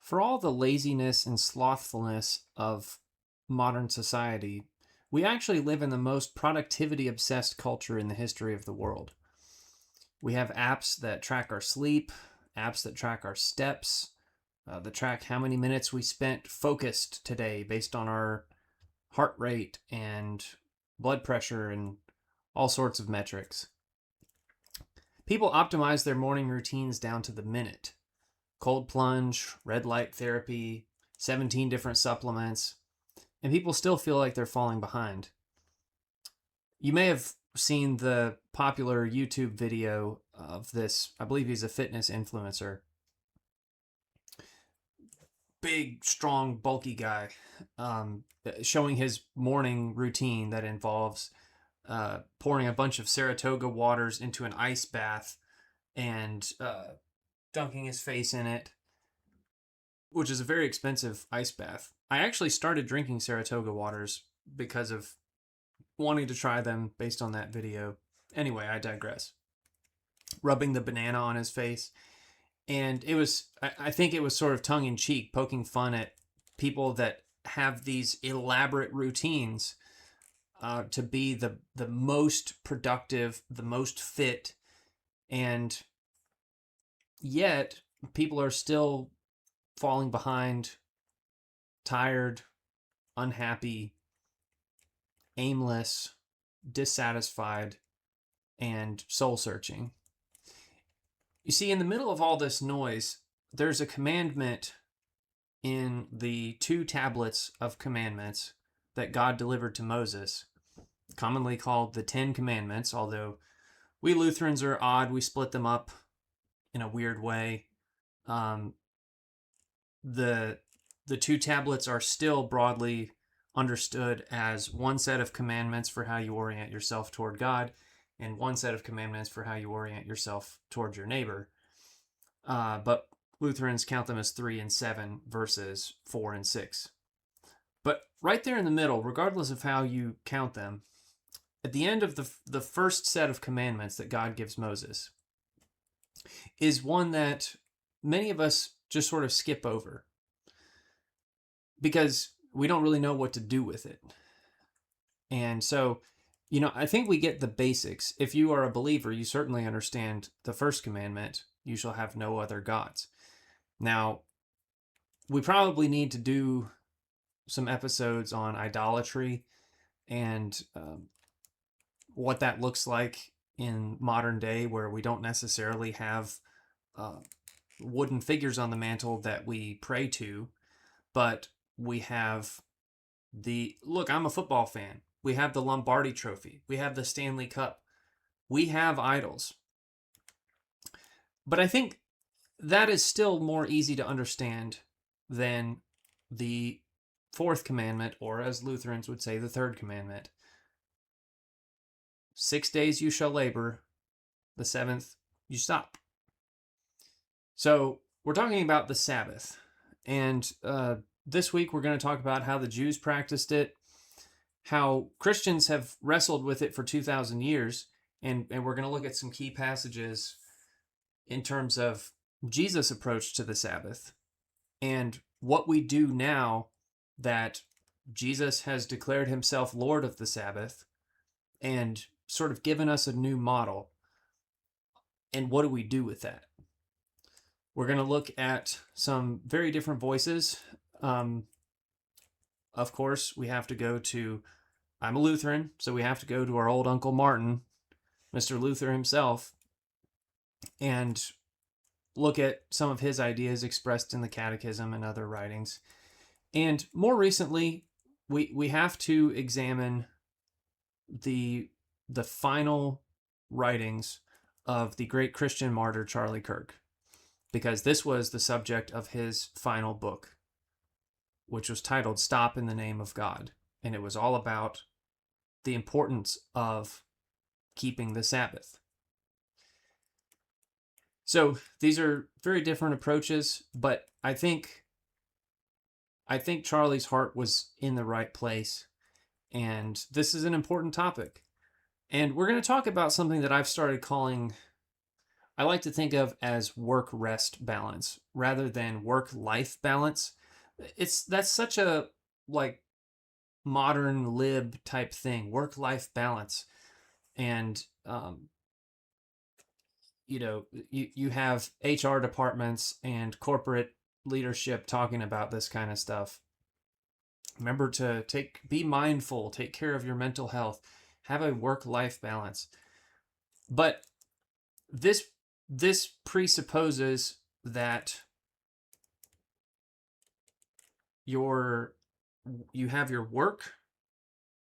For all the laziness and slothfulness of modern society, we actually live in the most productivity obsessed culture in the history of the world. We have apps that track our sleep, apps that track our steps, that track how many minutes we spent focused today based on our heart rate and blood pressure and all sorts of metrics. People optimize their morning routines down to the minute. Cold plunge, red light therapy, 17 different supplements, and people still feel like they're falling behind. You may have seen the popular YouTube video of this, I believe he's a fitness influencer. Big, strong, bulky guy, showing his morning routine that involves pouring a bunch of Saratoga waters into an ice bath and dunking his face in it, which is a very expensive ice bath. I actually started drinking Saratoga waters because of wanting to try them based on that video. Anyway, I digress. Rubbing the banana on his face. And I think it was sort of tongue in cheek, poking fun at people that have these elaborate routines to be the most productive, the most fit, and yet people are still falling behind, tired, unhappy, aimless, dissatisfied, and soul searching. You see, in the middle of all this noise, there's a commandment in the 2 tablets of commandments that God delivered to Moses, commonly called the 10 Commandments, although we Lutherans are odd. We split them up in a weird way. The 2 tablets are still broadly understood as one set of commandments for how you orient yourself toward God and one set of commandments for how you orient yourself towards your neighbor. But Lutherans count them as 3 and 7 versus 4 and 6. But right there in the middle, regardless of how you count them, at the end of the first set of commandments that God gives Moses is one that many of us just sort of skip over because we don't really know what to do with it. And so, I think we get the basics. If you are a believer, you certainly understand the first commandment, you shall have no other gods. Now, we probably need to do some episodes on idolatry and what that looks like in modern day, where we don't necessarily have wooden figures on the mantle that we pray to, but we have look, I'm a football fan. We have the Lombardi Trophy. We have the Stanley Cup. We have idols. But I think that is still more easy to understand than the 4th commandment, or as Lutherans would say, the 3rd commandment. 6 days you shall labor, the 7th you stop. So we're talking about the Sabbath. And this week we're going to talk about how the Jews practiced it, how Christians have wrestled with it for 2,000 years, and we're going to look at some key passages in terms of Jesus' approach to the Sabbath and what we do now that Jesus has declared himself Lord of the Sabbath and sort of given us a new model. And what do we do with that? We're going to look at some very different voices. Of course, we have to go to, I'm a Lutheran, so we have to go to our old Uncle Martin, Mr. Luther himself, and look at some of his ideas expressed in the Catechism and other writings. And more recently, we have to examine the final writings of the great Christian martyr Charlie Kirk, because this was the subject of his final book, which was titled Stop in the Name of God. And it was all about the importance of keeping the Sabbath. So these are very different approaches, but I think Charlie's heart was in the right place. And this is an important topic. And we're going to talk about something that I've started calling I like to think of as work-rest balance rather than work-life balance. That's such a like modern lib type thing, work-life balance. And you have HR departments and corporate leadership talking about this kind of stuff. Remember to be mindful, take care of your mental health, have a work-life balance. But this presupposes that you have your work,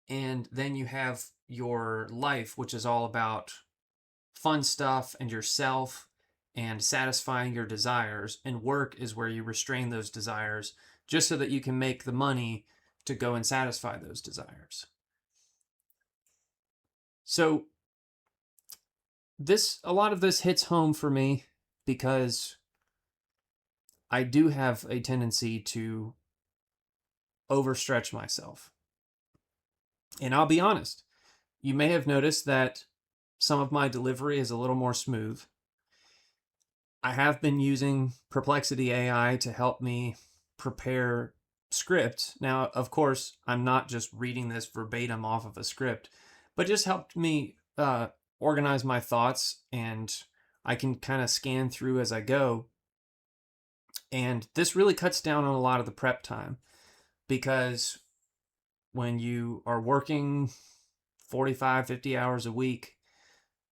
and then you have your life, which is all about fun stuff and yourself and satisfying your desires. And work is where you restrain those desires just so that you can make the money to go and satisfy those desires. So a lot of this hits home for me because I do have a tendency to overstretch myself. And I'll be honest, you may have noticed that some of my delivery is a little more smooth. I have been using Perplexity AI to help me prepare script. Now, of course, I'm not just reading this verbatim off of a script, but just helped me organize my thoughts, and I can kind of scan through as I go. And this really cuts down on a lot of the prep time, because when you are working 45, 50 hours a week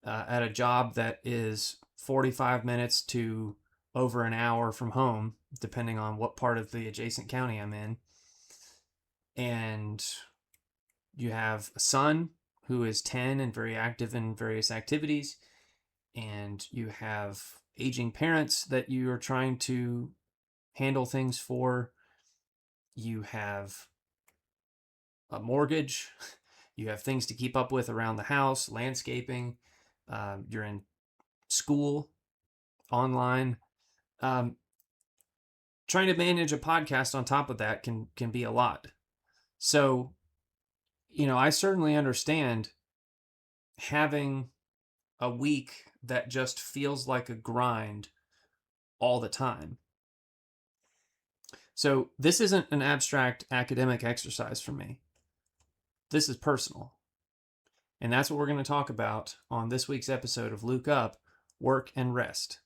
at a job that is 45 minutes to over an hour from home, depending on what part of the adjacent county I'm in, and you have a son who is 10 and very active in various activities, and you have aging parents that you are trying to handle things for, you have a mortgage, you have things to keep up with around the house, landscaping, you're in school, online. Trying to manage a podcast on top of that can be a lot. So, I certainly understand having a week that just feels like a grind all the time. So this isn't an abstract academic exercise for me. This is personal. And that's what we're going to talk about on this week's episode of Luke Up, Work and Rest.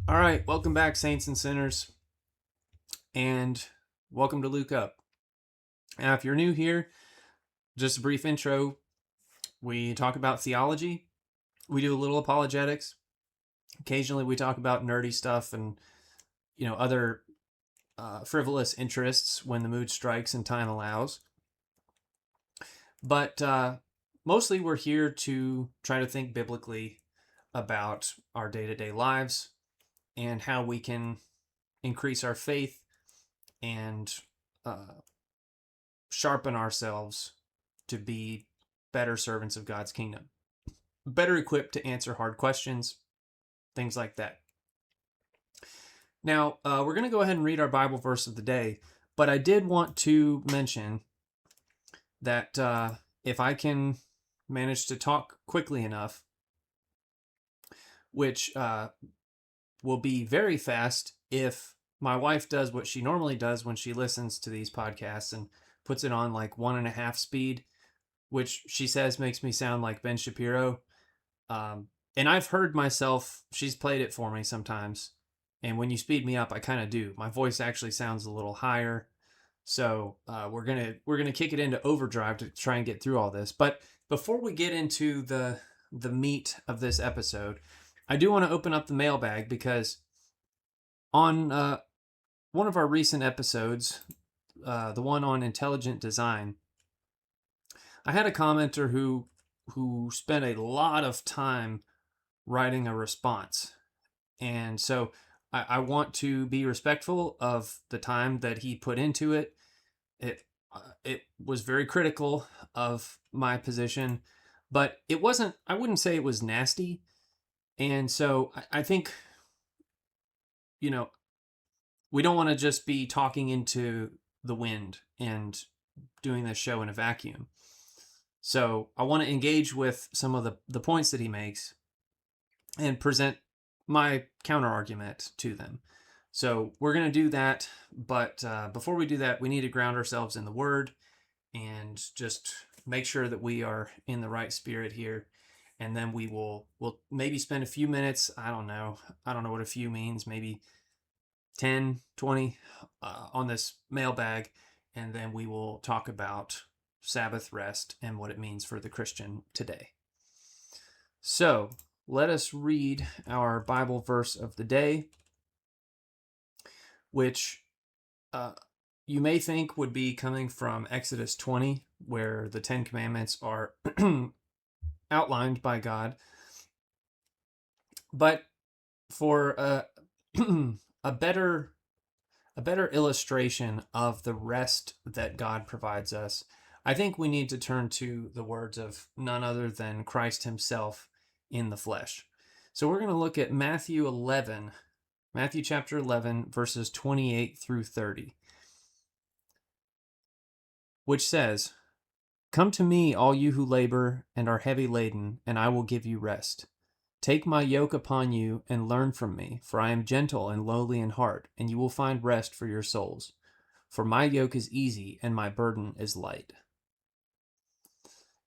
All right, welcome back, saints and sinners, and welcome to Luke Up. Now, if you're new here, just a brief intro. We talk about theology. We do a little apologetics. Occasionally, we talk about nerdy stuff and other frivolous interests when the mood strikes and time allows. But mostly, we're here to try to think biblically about our day-to-day lives and how we can increase our faith and sharpen ourselves to be better servants of God's kingdom, better equipped to answer hard questions, things like that. Now, we're going to go ahead and read our Bible verse of the day, but I did want to mention that if I can manage to talk quickly enough, which will be very fast if my wife does what she normally does when she listens to these podcasts and puts it on like 1.5 speed, which she says makes me sound like Ben Shapiro. And I've heard myself, she's played it for me sometimes. And when you speed me up, I kind of do. My voice actually sounds a little higher. So we're gonna kick it into overdrive to try and get through all this. But before we get into the meat of this episode, I do want to open up the mailbag, because on one of our recent episodes, the one on intelligent design, I had a commenter who spent a lot of time writing a response. And so I want to be respectful of the time that he put into it. It was very critical of my position. But it wasn't, I wouldn't say it was nasty. And so I think, you know, we don't want to just be talking into the wind and doing this show in a vacuum. So I want to engage with some of the points that he makes and present my counter argument to them. So we're going to do that. But before we do that, we need to ground ourselves in the Word and just make sure that we are in the right spirit here. And then we'll maybe spend a few minutes. I don't know what a few means. Maybe 10, 20 on this mailbag. And then we will talk about Sabbath rest and what it means for the Christian today. So let us read our Bible verse of the day, which you may think would be coming from Exodus 20, where the Ten Commandments are outlined by God. But for a better illustration of the rest that God provides us, I think we need to turn to the words of none other than Christ himself in the flesh. So we're going to look at Matthew chapter 11, verses 28 through 30, which says, "Come to me, all you who labor and are heavy laden, and I will give you rest. Take my yoke upon you and learn from me, for I am gentle and lowly in heart, and you will find rest for your souls. For my yoke is easy and my burden is light."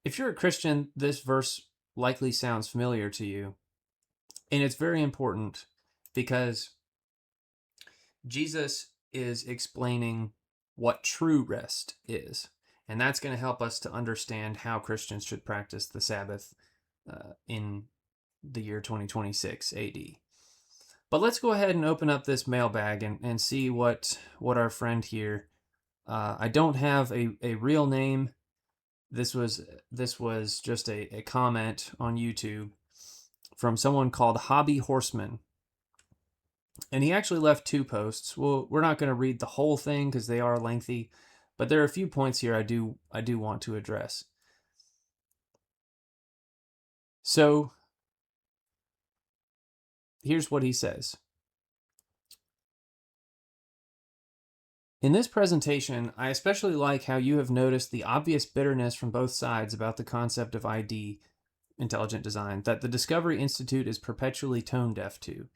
If you're a Christian, this verse likely sounds familiar to you. And it's very important because Jesus is explaining what true rest is. And that's going to help us to understand how Christians should practice the Sabbath in the year 2026 AD. But let's go ahead and open up this mailbag and see what our friend here. I don't have a real name. This was just a comment on YouTube from someone called Hobby Horseman. And he actually left 2 posts. Well, we're not going to read the whole thing because they are lengthy, but there are a few points here I do want to address. So here's what he says. In this presentation, I especially like how you have noticed the obvious bitterness from both sides about the concept of ID, intelligent design, that the Discovery Institute is perpetually tone deaf to.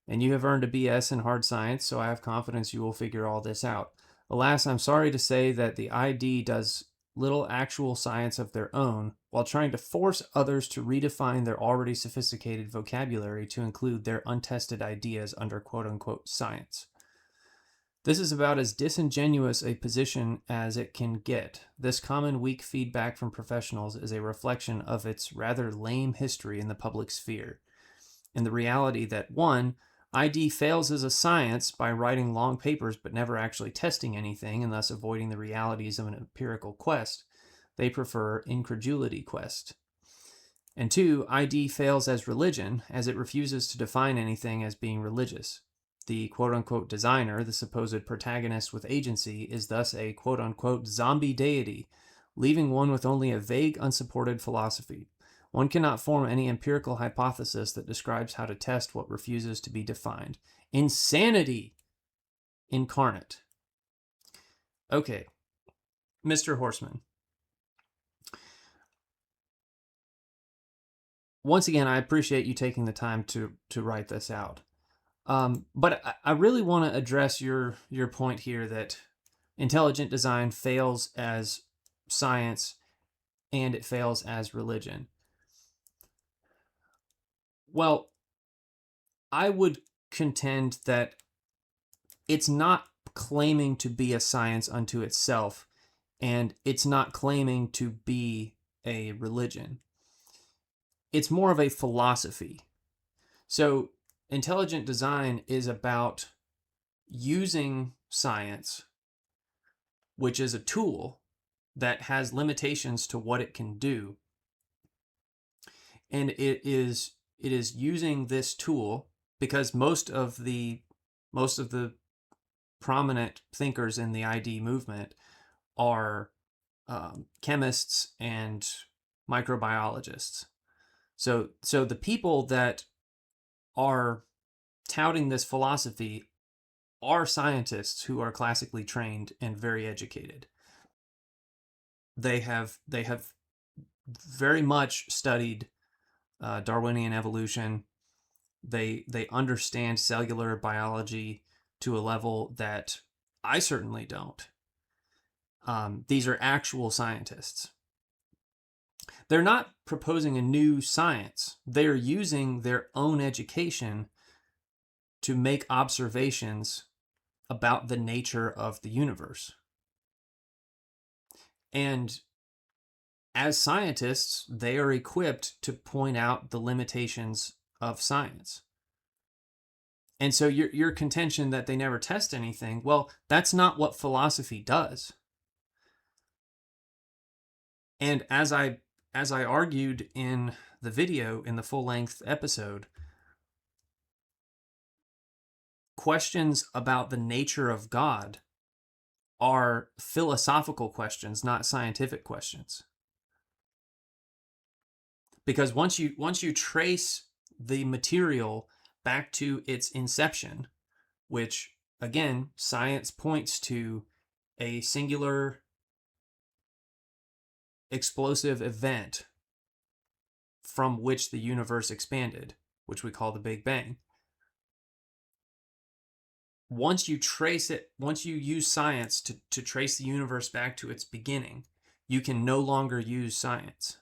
And you have earned a BS in hard science, so I have confidence you will figure all this out. Alas, I'm sorry to say that the ID does little actual science of their own, while trying to force others to redefine their already sophisticated vocabulary to include their untested ideas under quote-unquote science. This is about as disingenuous a position as it can get. This common weak feedback from professionals is a reflection of its rather lame history in the public sphere, and the reality that 1. ID fails as a science by writing long papers but never actually testing anything and thus avoiding the realities of an empirical quest. They prefer incredulity quest. And 2, ID fails as religion as it refuses to define anything as being religious. The quote-unquote designer, the supposed protagonist with agency, is thus a quote-unquote zombie deity, leaving one with only a vague, unsupported philosophy. One cannot form any empirical hypothesis that describes how to test what refuses to be defined. Insanity incarnate. Okay, Mr. Horseman. Once again, I appreciate you taking the time to write this out. But I really want to address your point here that intelligent design fails as science and it fails as religion. Well, I would contend that it's not claiming to be a science unto itself, and it's not claiming to be a religion. It's more of a philosophy. So intelligent design is about using science, which is a tool that has limitations to what it can do. And it is using this tool because most of the prominent thinkers in the ID movement are chemists and microbiologists. So the people that are touting this philosophy are scientists who are classically trained and very educated. They have very much studied Darwinian evolution. They understand cellular biology to a level that I certainly don't. These are actual scientists. They're not proposing a new science. They're using their own education to make observations about the nature of the universe. And as scientists, they are equipped to point out the limitations of science. And so your contention that they never test anything, well, that's not what philosophy does. And as I argued in the video, in the full-length episode, questions about the nature of God are philosophical questions, not scientific questions. Because once you trace the material back to its inception, which again, science points to a singular explosive event from which the universe expanded, which we call the Big Bang. Once you trace it, once you use science to trace the universe back to its beginning, you can no longer use science.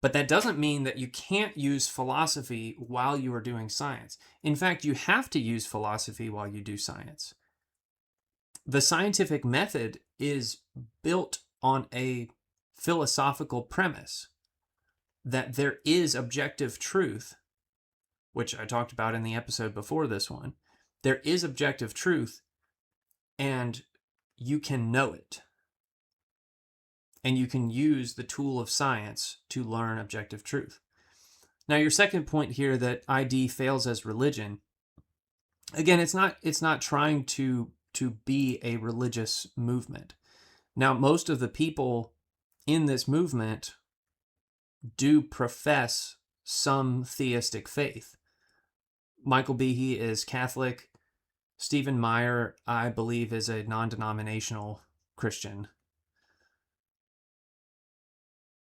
But that doesn't mean that you can't use philosophy while you are doing science. In fact, you have to use philosophy while you do science. The scientific method is built on a philosophical premise that there is objective truth, which I talked about in the episode before this one. There is objective truth, and you can know it. And you can use the tool of science to learn objective truth. Now, your second point here, that ID fails as religion, again, it's not trying to be a religious movement. Now, most of the people in this movement do profess some theistic faith. Michael Behe is Catholic. Stephen Meyer, I believe, is a non-denominational Christian.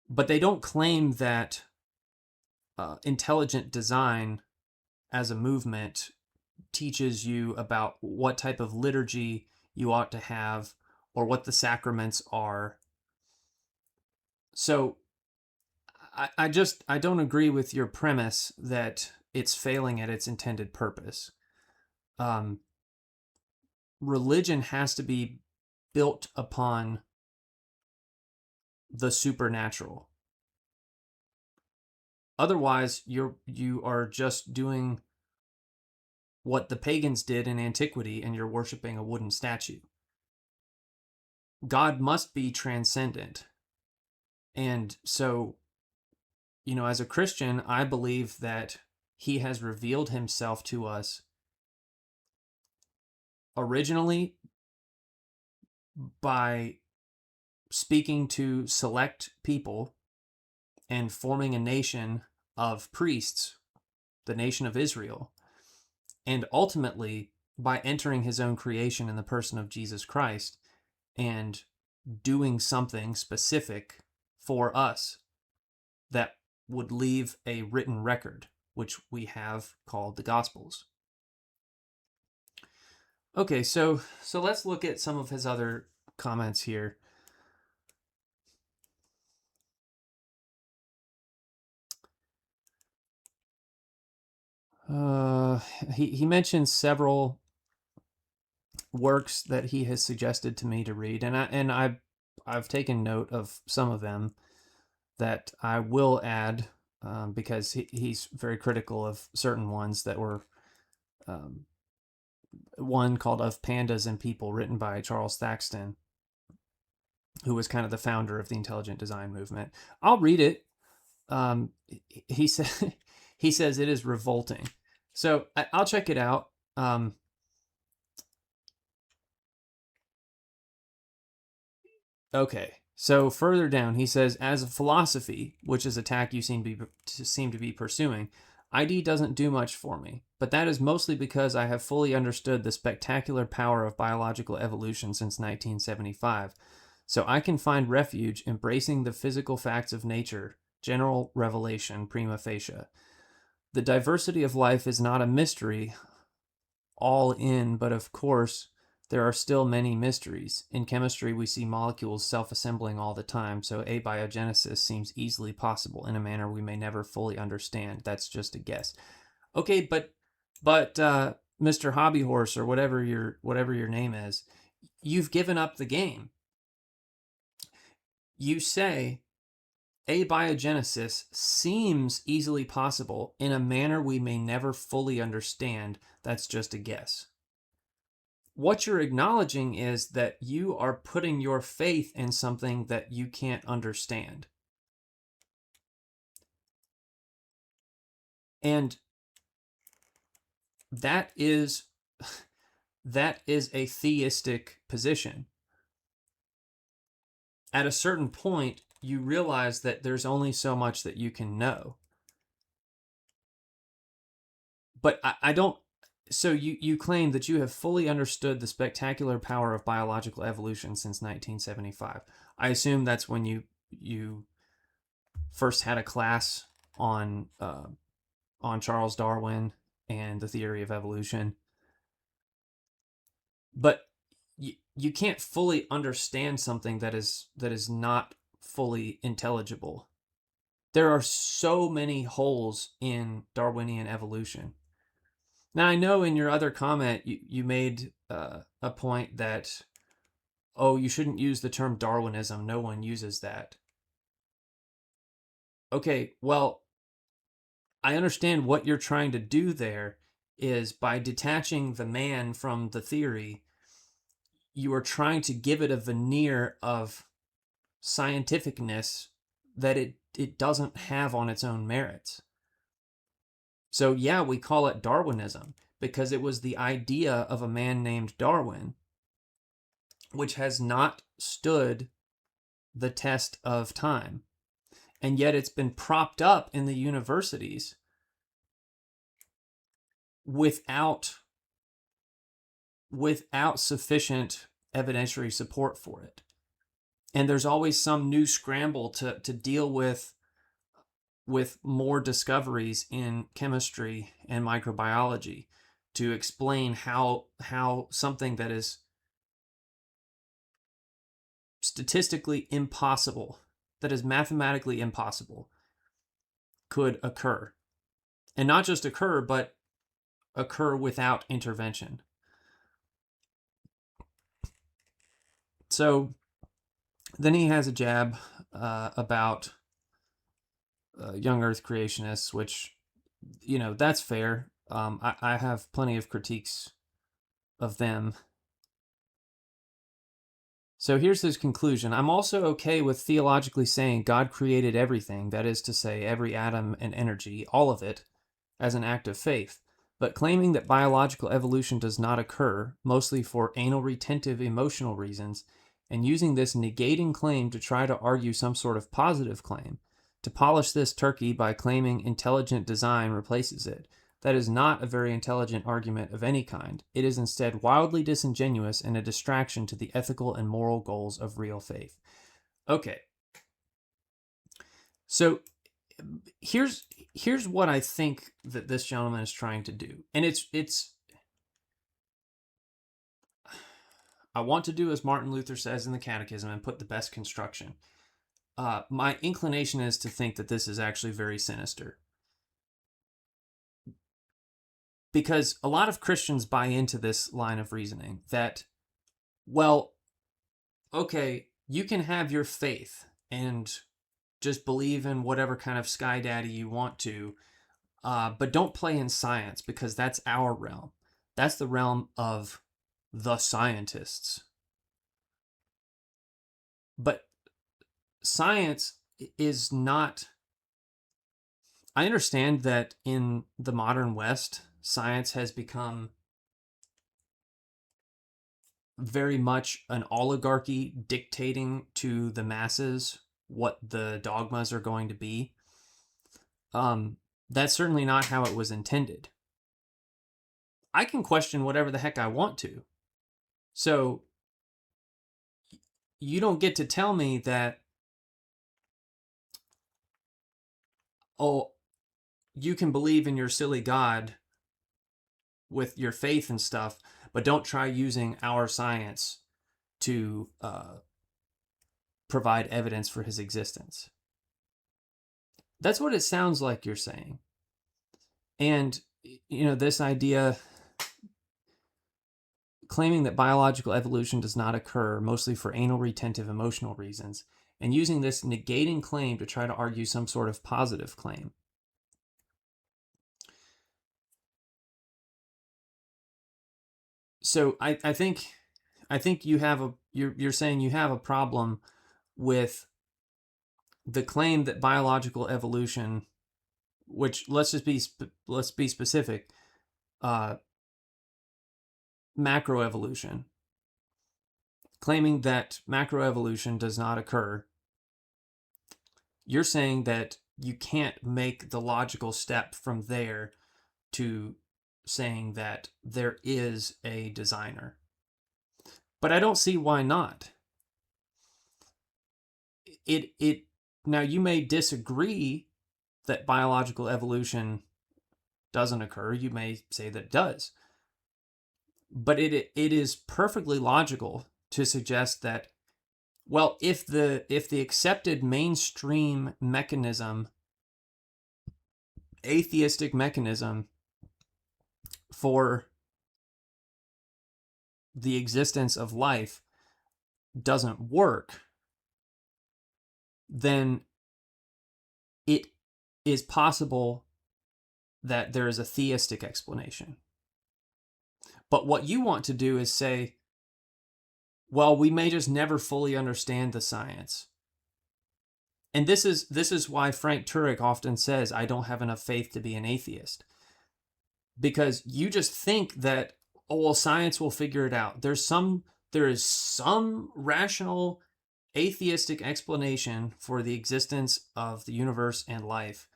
But they don't claim that intelligent design as a movement teaches you about what type of liturgy you ought to have or what the sacraments are. So I don't agree with your premise that it's failing at its intended purpose. Religion has to be built upon the supernatural. Otherwise, you are just doing what the pagans did in antiquity, and you're worshiping a wooden statue. God must be transcendent. And so, as a Christian, I believe that he has revealed himself to us originally by speaking to select people and forming a nation of priests, the nation of Israel, and ultimately by entering his own creation in the person of Jesus Christ and doing something specific for us that would leave a written record, which we have called the Gospels. Okay, so let's look at some of his other comments here. He mentions several works that he has suggested to me to read, and I've taken note of some of them that I will add because he's very critical of certain ones that were one called Of Pandas and People, written by Charles Thaxton, who was kind of the founder of the intelligent design movement. I'll read it. He said he says it is revolting. So I'll check it out. Okay. So further down, he says, as a philosophy, which is a tack you seem to be pursuing, ID doesn't do much for me, but that is mostly because I have fully understood the spectacular power of biological evolution since 1975. So I can find refuge embracing the physical facts of nature, general revelation prima facie. The diversity of life is not a mystery all in, but of course, there are still many mysteries. In chemistry, we see molecules self-assembling all the time, so abiogenesis seems easily possible in a manner we may never fully understand. That's just a guess. Okay, but Mr. Hobbyhorse or whatever your name is, you've given up the game. You say abiogenesis seems easily possible in a manner we may never fully understand. That's just a guess. What you're acknowledging is that you are putting your faith in something that you can't understand. And that is a theistic position. At a certain point, you realize that there's only so much that you can know. But I don't. So you claim that you have fully understood the spectacular power of biological evolution since 1975. I assume that's when you first had a class on Charles Darwin and the theory of evolution. But you can't fully understand something that is not fully intelligible. There are so many holes in Darwinian evolution. Now, I know in your other comment, you made a point that, oh, you shouldn't use the term Darwinism. No one uses that. Okay, well, I understand what you're trying to do there is by detaching the man from the theory, you are trying to give it a veneer of scientificness that it doesn't have on its own merits. So yeah, we call it Darwinism because it was the idea of a man named Darwin, which has not stood the test of time. And yet it's been propped up in the universities without sufficient evidentiary support for it. And there's always some new scramble to deal with more discoveries in chemistry and microbiology to explain how something that is statistically impossible, that is mathematically impossible, could occur. And not just occur, but occur without intervention. So then he has a jab about young Earth creationists, which, that's fair. I have plenty of critiques of them. So here's his conclusion. I'm also okay with theologically saying God created everything, that is to say, every atom and energy, all of it, as an act of faith. But claiming that biological evolution does not occur, mostly for anal retentive emotional reasons, and using this negating claim to try to argue some sort of positive claim, to polish this turkey by claiming intelligent design replaces it, that is not a very intelligent argument of any kind. It is instead wildly disingenuous and a distraction to the ethical and moral goals of real faith. Okay. So here's what I think that this gentleman is trying to do. And it's I want to do as Martin Luther says in the Catechism and put the best construction. My inclination is to think that this is actually very sinister. Because a lot of Christians buy into this line of reasoning that, well, okay, you can have your faith and just believe in whatever kind of sky daddy you want to, but don't play in science because that's our realm. That's the realm of the scientists. But science is not. I understand that in the modern West, science has become very much an oligarchy dictating to the masses what the dogmas are going to be. That's certainly not how it was intended. I can question whatever the heck I want to. So you don't get to tell me that, oh, you can believe in your silly God with your faith and stuff, but don't try using our science to provide evidence for his existence. That's what it sounds like you're saying. And, this idea claiming that biological evolution does not occur, mostly for anal retentive emotional reasons, and using this negating claim to try to argue some sort of positive claim. So I think you're saying you have a problem with the claim that biological evolution, which let's be specific, macroevolution, claiming that macroevolution does not occur. You're saying that you can't make the logical step from there to saying that there is a designer. But I don't see why not. Now you may disagree that biological evolution doesn't occur. You may say that it does. But it is perfectly logical to suggest that, well, if the accepted mainstream mechanism, atheistic mechanism for the existence of life doesn't work, then it is possible that there is a theistic explanation. But what you want to do is say, well, we may just never fully understand the science. And this is why Frank Turek often says, I don't have enough faith to be an atheist. Because you just think that, oh, well, science will figure it out. There is some rational atheistic explanation for the existence of the universe and life.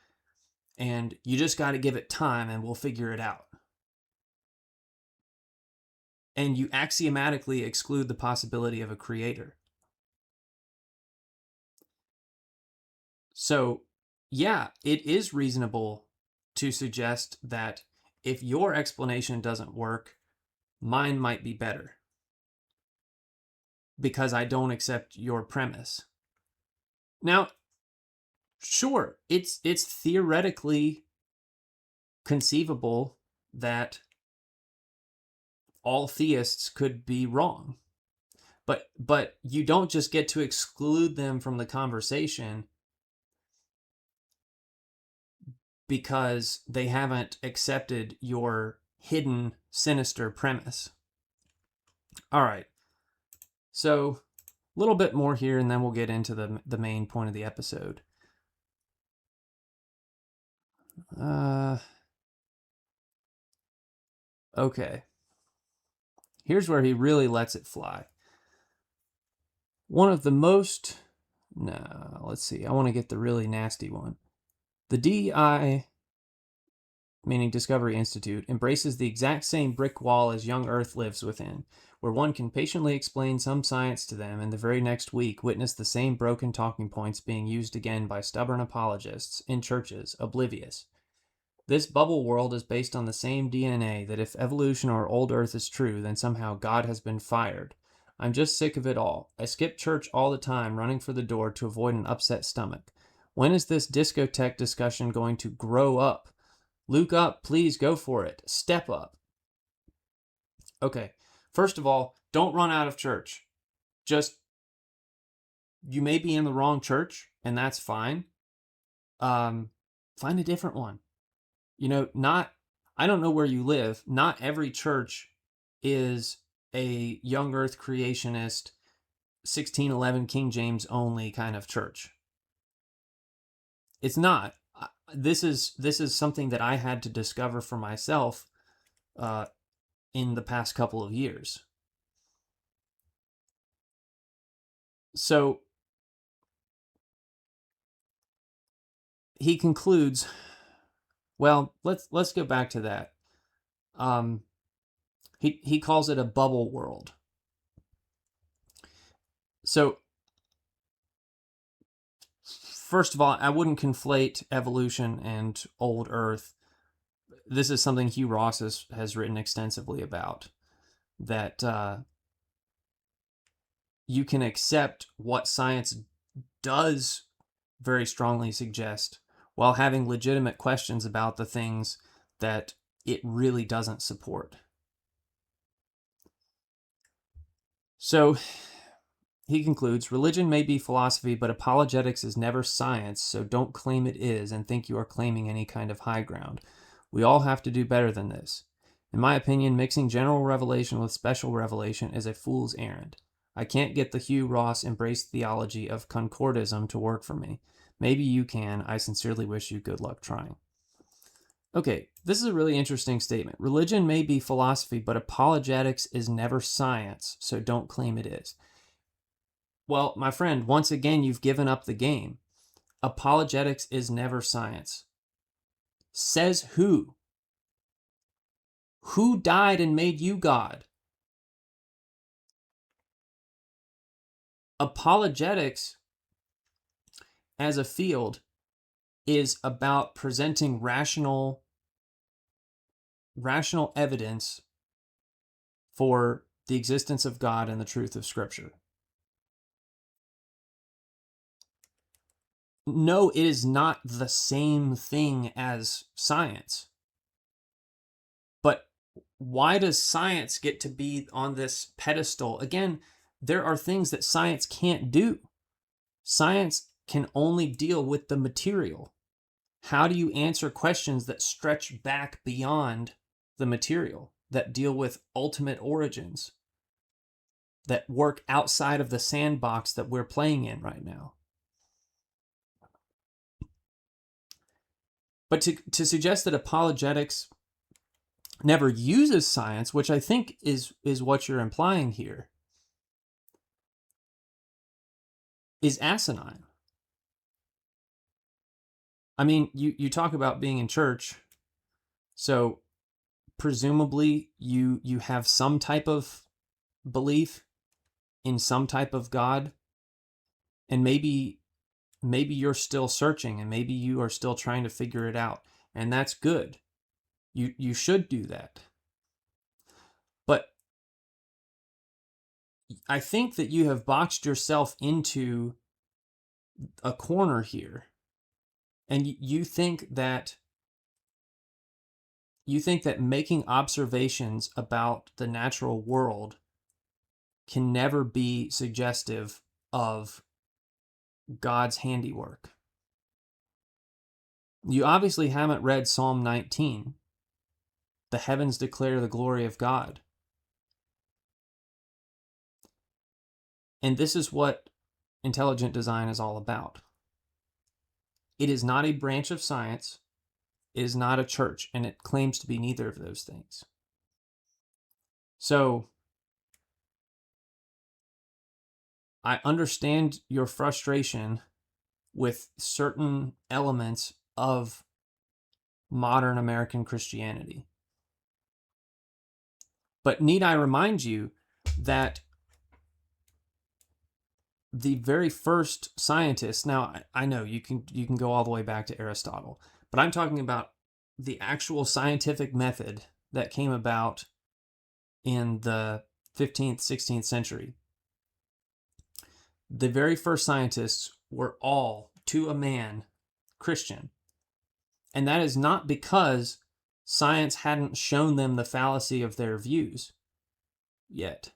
And you just got to give it time and we'll figure it out. And you axiomatically exclude the possibility of a creator. So, yeah, it is reasonable to suggest that if your explanation doesn't work, mine might be better because I don't accept your premise. Now, sure, it's theoretically conceivable that all theists could be wrong. But you don't just get to exclude them from the conversation because they haven't accepted your hidden, sinister premise. All right. So, a little bit more here, and then we'll get into the main point of the episode. Okay. Here's where he really lets it fly. One of the most... No, let's see. I want to get the really nasty one. The DI, meaning Discovery Institute, embraces the exact same brick wall as young Earth lives within, where one can patiently explain some science to them and the very next week witness the same broken talking points being used again by stubborn apologists in churches, oblivious. This bubble world is based on the same DNA that if evolution or old Earth is true, then somehow God has been fired. I'm just sick of it all. I skip church all the time, running for the door to avoid an upset stomach. When is this discotheque discussion going to grow up? Luke up, please go for it. Step up. Okay, first of all, don't run out of church. You may be in the wrong church, and that's fine. Find a different one. I don't know where you live. Not every church is a young earth creationist, 1611 King James only kind of church. It's not. This is something that I had to discover for myself in the past couple of years. So he concludes, well, let's go back to that. He calls it a bubble world. So first of all, I wouldn't conflate evolution and old Earth. This is something Hugh Ross has written extensively about, that you can accept what science does very strongly suggest while having legitimate questions about the things that it really doesn't support. So he concludes, religion may be philosophy, but apologetics is never science, so don't claim it is and think you are claiming any kind of high ground. We all have to do better than this. In my opinion, mixing general revelation with special revelation is a fool's errand. I can't get the Hugh Ross embraced theology of concordism to work for me. Maybe you can. I sincerely wish you good luck trying. Okay, this is a really interesting statement. Religion may be philosophy, but apologetics is never science, so don't claim it is. Well, my friend, once again, you've given up the game. Apologetics is never science. Says who? Who died and made you God? Apologetics as a field is about presenting rational evidence for the existence of God and the truth of Scripture. No, it is not the same thing as science. But why does science get to be on this pedestal? Again, there are things that science can't do. Science can only deal with the material. How do you answer questions that stretch back beyond the material, that deal with ultimate origins, that work outside of the sandbox that we're playing in right now? But to suggest that apologetics never uses science, which I think is what you're implying here, is asinine. I mean, you talk about being in church, so presumably you have some type of belief in some type of God, and maybe you're still searching, and maybe you are still trying to figure it out, and that's good. You should do that. But I think that you have boxed yourself into a corner here, and you think that making observations about the natural world can never be suggestive of God's handiwork. You obviously haven't read Psalm 19. The heavens declare the glory of God. And this is what intelligent design is all about. It is not a branch of science. It is not a church, and it claims to be neither of those things. So I understand your frustration with certain elements of modern American Christianity. But need I remind you that the very first scientists, now I know you can go all the way back to Aristotle, but I'm talking about the actual scientific method that came about in the 15th, 16th century. The very first scientists were all, to a man, Christian. And that is not because science hadn't shown them the fallacy of their views yet.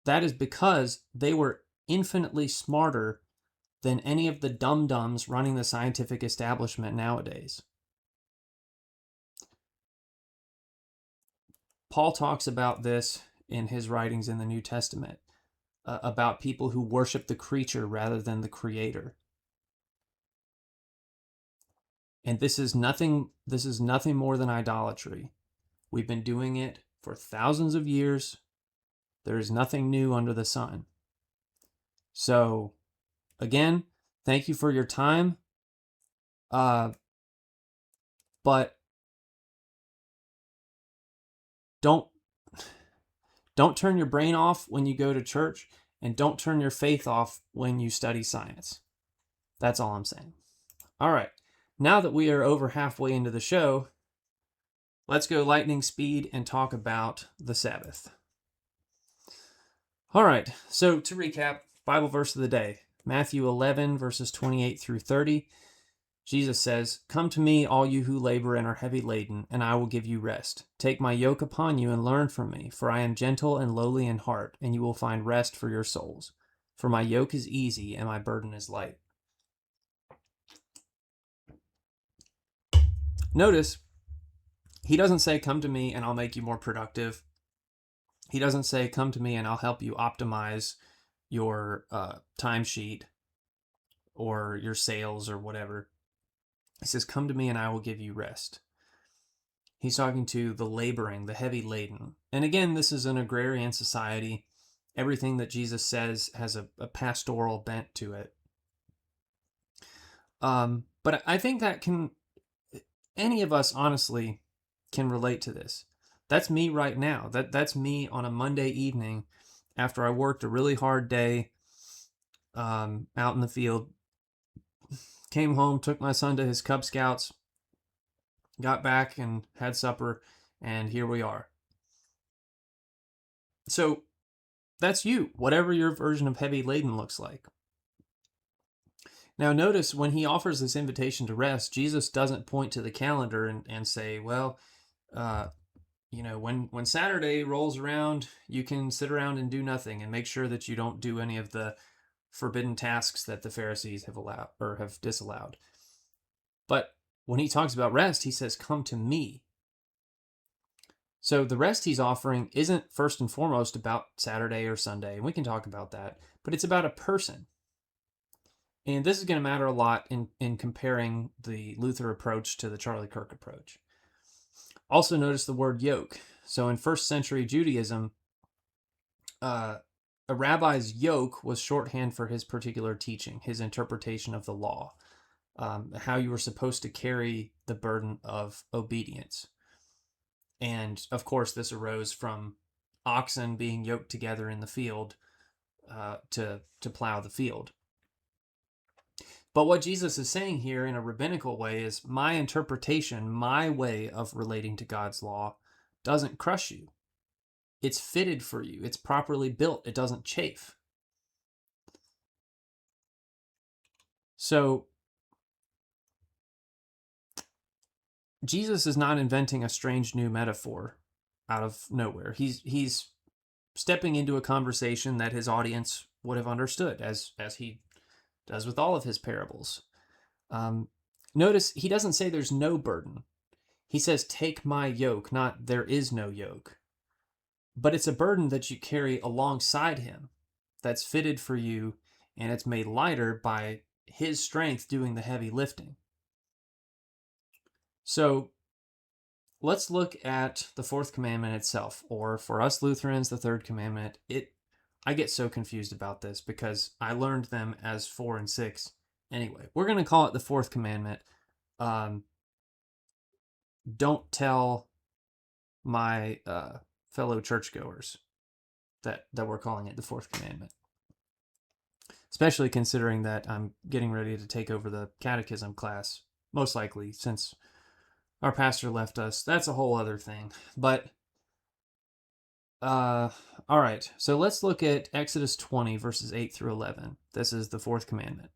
That is because they were infinitely smarter than any of the dum-dums running the scientific establishment nowadays. Paul talks about this in his writings in the New Testament, about people who worship the creature rather than the creator. And this is nothing more than idolatry. We've been doing it for thousands of years. There is nothing new under the sun. So, again, thank you for your time. But don't turn your brain off when you go to church, and don't turn your faith off when you study science. That's all I'm saying. All right. Now that we are over halfway into the show, let's go lightning speed and talk about the Sabbath. All right. So to recap, Bible verse of the day, Matthew 11, verses 28 through 30. Jesus says, "Come to me, all you who labor and are heavy laden, and I will give you rest. Take my yoke upon you and learn from me, for I am gentle and lowly in heart, and you will find rest for your souls. For my yoke is easy and my burden is light." Notice, he doesn't say, "Come to me and I'll make you more productive." He doesn't say, "Come to me and I'll help you optimize your timesheet or your sales or whatever." He says, "Come to me and I will give you rest." He's talking to the laboring, the heavy laden. And again, this is an agrarian society. Everything that Jesus says has a pastoral bent to it. But I think that any of us honestly can relate to this. That's me right now. That's me on a Monday evening after I worked a really hard day out in the field. Came home, took my son to his Cub Scouts, got back and had supper, and here we are. So that's you, whatever your version of heavy laden looks like. Now, notice when he offers this invitation to rest, Jesus doesn't point to the calendar and say, well, when Saturday rolls around, you can sit around and do nothing, and make sure that you don't do any of the forbidden tasks that the Pharisees have allowed or have disallowed. But when he talks about rest, he says, "Come to me." So the rest he's offering isn't first and foremost about Saturday or Sunday, and we can talk about that, but it's about a person. And this is going to matter a lot in comparing the Luther approach to the Charlie Kirk approach. Also notice the word yoke. So in first century Judaism, a rabbi's yoke was shorthand for his particular teaching, his interpretation of the law, how you were supposed to carry the burden of obedience. And of course, this arose from oxen being yoked together in the field to plow the field. But what Jesus is saying here in a rabbinical way is my interpretation, my way of relating to God's law doesn't crush you. It's fitted for you. It's properly built. It doesn't chafe. So Jesus is not inventing a strange new metaphor out of nowhere. He's stepping into a conversation that his audience would have understood, as he does with all of his parables. Notice he doesn't say there's no burden. He says, "Take my yoke," not "there is no yoke." But it's a burden that you carry alongside him that's fitted for you, and it's made lighter by his strength doing the heavy lifting. So let's look at the fourth commandment itself, or for us Lutherans, the third commandment. I get so confused about this because I learned them as 4 and 6. Anyway, we're going to call it the fourth commandment. Don't tell my fellow churchgoers that we're calling it the fourth commandment. Especially considering that I'm getting ready to take over the catechism class, most likely, since our pastor left us. That's a whole other thing. But, all right. So let's look at Exodus 20, verses 8 through 11. This is the fourth commandment.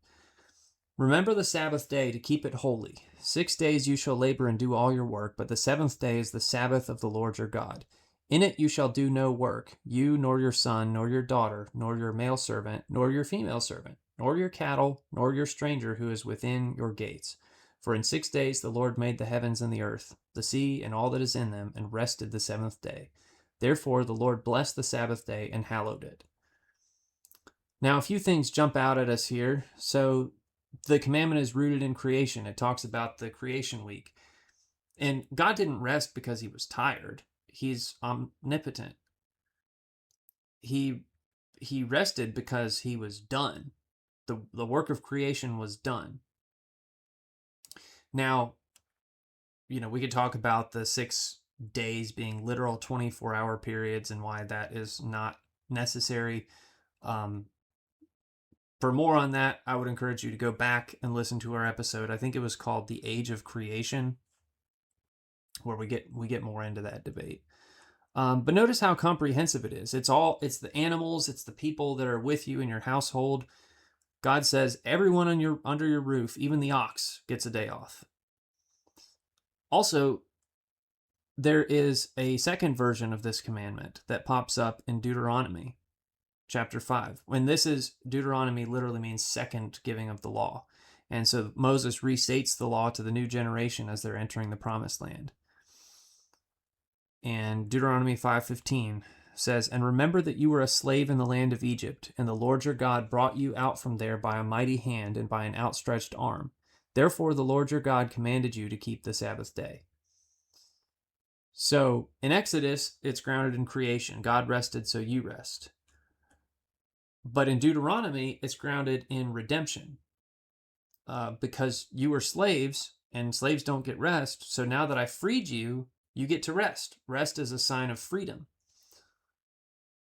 "Remember the Sabbath day to keep it holy. 6 days you shall labor and do all your work, but the seventh day is the Sabbath of the Lord your God. In it you shall do no work, you nor your son, nor your daughter, nor your male servant, nor your female servant, nor your cattle, nor your stranger who is within your gates. For in 6 days the Lord made the heavens and the earth, the sea, and all that is in them, and rested the seventh day. Therefore the Lord blessed the Sabbath day and hallowed it." Now, a few things jump out at us here. So the commandment is rooted in creation. It talks about the creation week. And God didn't rest because he was tired. He's omnipotent. He he rested because he was done. The work of creation was done. Now, we could talk about the 6 days being literal 24-hour periods and why that is not necessary. For more on that, I would encourage you to go back and listen to our episode. I think it was called The Age of Creation, where we get more into that debate. But notice how comprehensive it is. It's the animals, it's the people that are with you in your household. God says everyone under your roof, even the ox, gets a day off. Also, there is a second version of this commandment that pops up in Deuteronomy chapter 5. When this is Deuteronomy, literally means second giving of the law. And so Moses restates the law to the new generation as they're entering the promised land. And Deuteronomy 5:15 says, "And remember that you were a slave in the land of Egypt, and the Lord your God brought you out from there by a mighty hand and by an outstretched arm. Therefore the Lord your God commanded you to keep the Sabbath day." So in Exodus, it's grounded in creation. God rested, so you rest. But in Deuteronomy, it's grounded in redemption. Because you were slaves, and slaves don't get rest. So now that I freed you, you get to rest. Rest is a sign of freedom.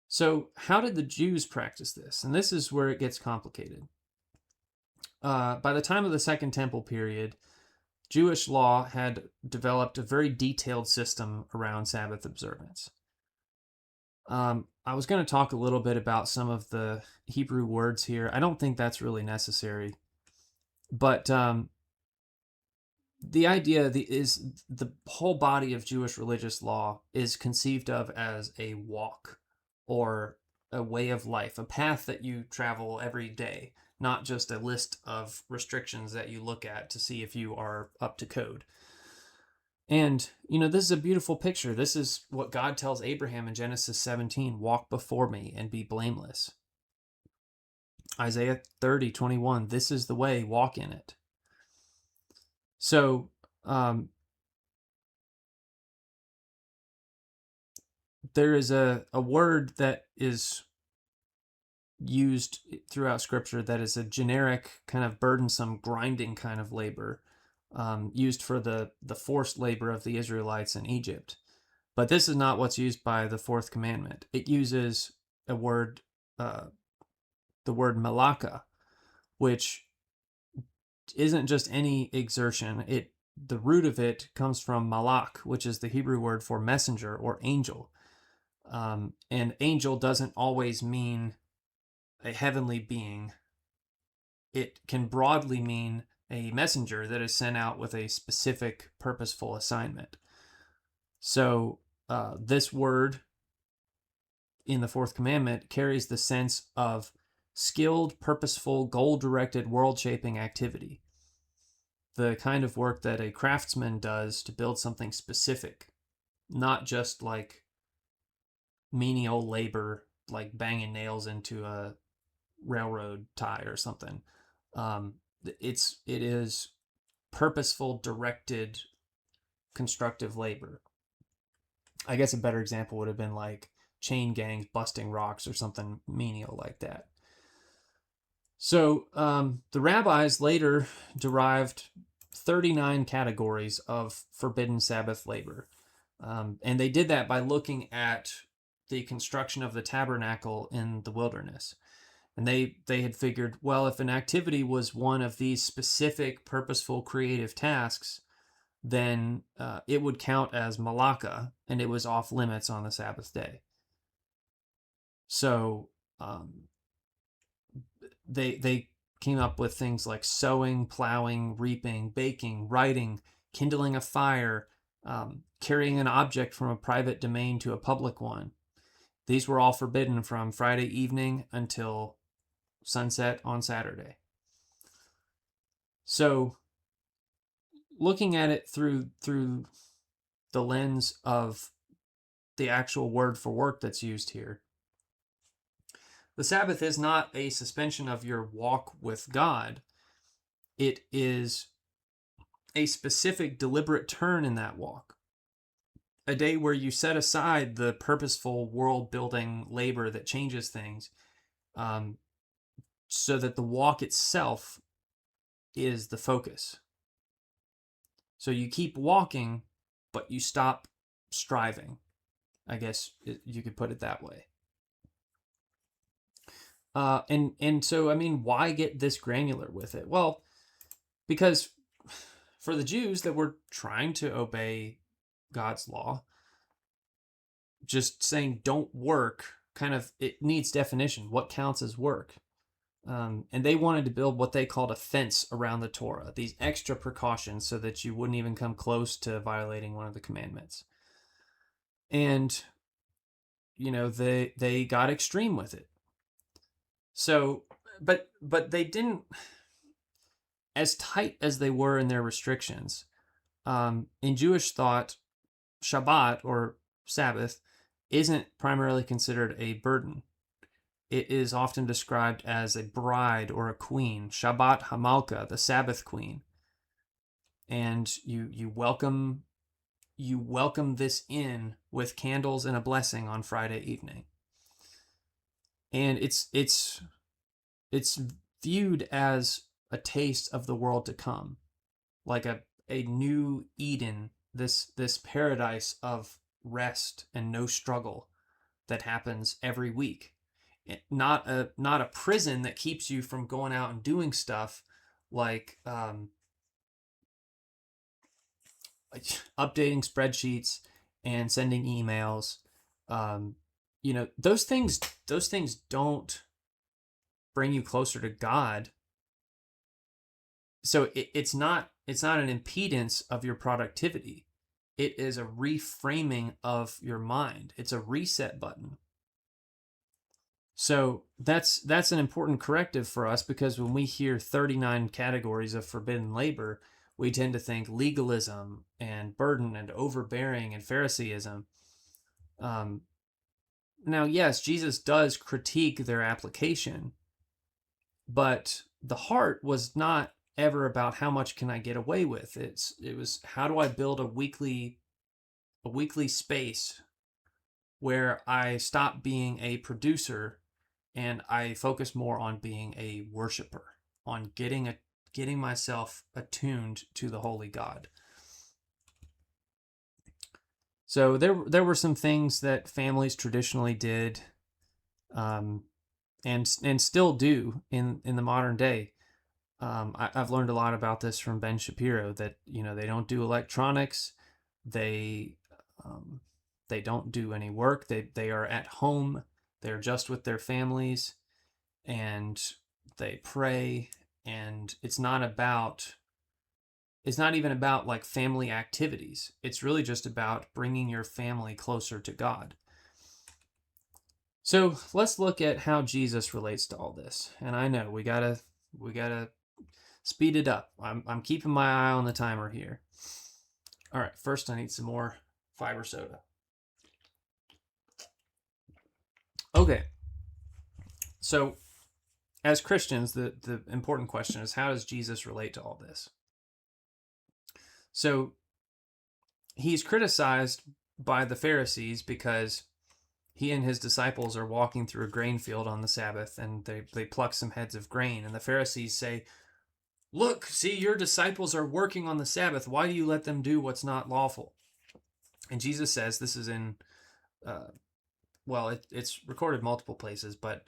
So how did the Jews practice this? And this is where it gets complicated. By the time of the Second Temple period, Jewish law had developed a very detailed system around Sabbath observance. I was going to talk a little bit about some of the Hebrew words here. I don't think that's really necessary. But the idea is the whole body of Jewish religious law is conceived of as a walk or a way of life, a path that you travel every day, not just a list of restrictions that you look at to see if you are up to code. And, this is a beautiful picture. This is what God tells Abraham in Genesis 17, "Walk before me and be blameless." Isaiah 30:21, "This is the way, walk in it." So, there is a word that is used throughout Scripture that is a generic, kind of burdensome, grinding kind of labor, used for the forced labor of the Israelites in Egypt. But this is not what's used by the fourth commandment. It uses a word, the word malaka, which isn't just any exertion. The root of it comes from malak, which is the Hebrew word for messenger or angel. And angel doesn't always mean a heavenly being. It can broadly mean a messenger that is sent out with a specific purposeful assignment. So this word in the fourth commandment carries the sense of skilled, purposeful, goal-directed, world-shaping activity. The kind of work that a craftsman does to build something specific, not just like menial labor, like banging nails into a railroad tie or something. It is purposeful, directed, constructive labor. I guess a better example would have been like chain gangs busting rocks or something menial like that. So the rabbis later derived 39 categories of forbidden Sabbath labor. And they did that by looking at the construction of the tabernacle in the wilderness. And they had figured, well, if an activity was one of these specific, purposeful, creative tasks, then it would count as malaka, and it was off limits on the Sabbath day. So they came up with things like sowing, plowing, reaping, baking, writing, kindling a fire, carrying an object from a private domain to a public one. These were all forbidden from Friday evening until sunset on Saturday. So looking at it through the lens of the actual word for work that's used here, the Sabbath is not a suspension of your walk with God. It is a specific, deliberate turn in that walk. A day where you set aside the purposeful world-building labor that changes things, um, so that the walk itself is the focus. So you keep walking, but you stop striving. I guess you could put it that way. And so, I mean, why get this granular with it? Well, because for the Jews that were trying to obey God's law, just saying don't work it needs definition. What counts as work? And they wanted to build what they called a fence around the Torah, these extra precautions so that you wouldn't even come close to violating one of the commandments. And, they got extreme with it. So, but they didn't, as tight as they were in their restrictions. In Jewish thought, Shabbat or Sabbath isn't primarily considered a burden. It is often described as a bride or a queen, Shabbat Hamalka, the Sabbath queen. And you welcome this in with candles and a blessing on Friday evening. And it's viewed as a taste of the world to come, like a new Eden, this paradise of rest and no struggle that happens every week. Not a prison that keeps you from going out and doing stuff like updating spreadsheets and sending emails. Those things don't bring you closer to God. So it's not an impedance of your productivity. It is a reframing of your mind. It's a reset button. So that's an important corrective for us, because when we hear 39 categories of forbidden labor, we tend to think legalism and burden and overbearing and Phariseeism. Now, yes, Jesus does critique their application, but the heart was not ever about how much can I get away with. It was how do I build a weekly space where I stop being a producer and I focus more on being a worshiper, on getting myself attuned to the holy God. So there were some things that families traditionally did, and still do in the modern day. I've learned a lot about this from Ben Shapiro, that they don't do electronics, they don't do any work. They are at home. They're just with their families, and they pray. And it's not even about like family activities. It's really just about bringing your family closer to God. So let's look at how Jesus relates to all this. And I know we gotta speed it up. I'm keeping my eye on the timer here. All right, first I need some more fiber soda. Okay. So as Christians, the important question is, how does Jesus relate to all this? So he's criticized by the Pharisees because he and his disciples are walking through a grain field on the Sabbath, and they pluck some heads of grain. And the Pharisees say, "Look, see, your disciples are working on the Sabbath. Why do you let them do what's not lawful?" And Jesus says, this is in, it's recorded multiple places, but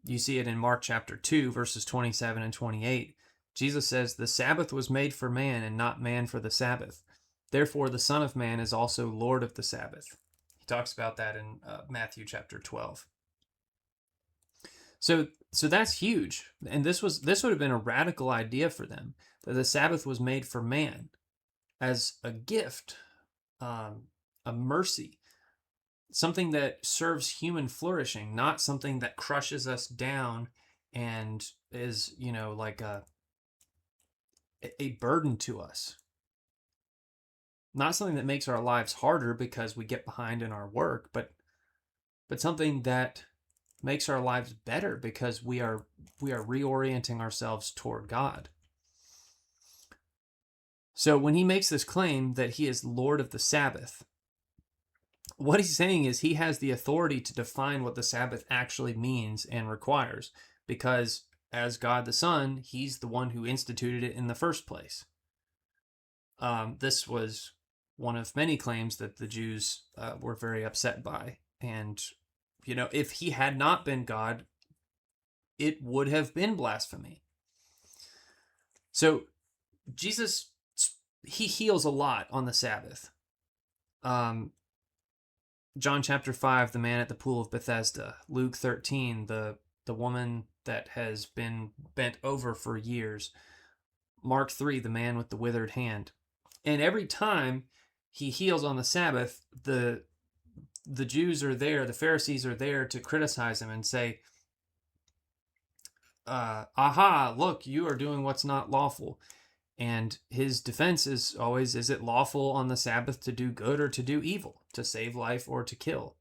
you see it in Mark chapter 2, verses 27 and 28. Jesus says, "The Sabbath was made for man, and not man for the Sabbath. Therefore, the Son of Man is also Lord of the Sabbath." He talks about that in Matthew chapter 12. So that's huge. And this would have been a radical idea for them, that the Sabbath was made for man as a gift, a mercy, something that serves human flourishing, not something that crushes us down and is, like a burden to us. Not something that makes our lives harder because we get behind in our work, but something that makes our lives better because we are reorienting ourselves toward God. So when he makes this claim that he is Lord of the Sabbath, What he's saying is he has the authority to define what the Sabbath actually means and requires, because as God the Son, he's the one who instituted it in the first place. This was one of many claims that the Jews were very upset by. And, if he had not been God, it would have been blasphemy. So Jesus, he heals a lot on the Sabbath. John chapter 5, the man at the pool of Bethesda. Luke 13, the woman that has been bent over for years. Mark 3, the man with the withered hand. And every time he heals on the Sabbath, the Jews are there, the Pharisees are there to criticize him and say, aha, look, you are doing what's not lawful. And his defense is always, is it lawful on the Sabbath to do good or to do evil, to save life or to kill?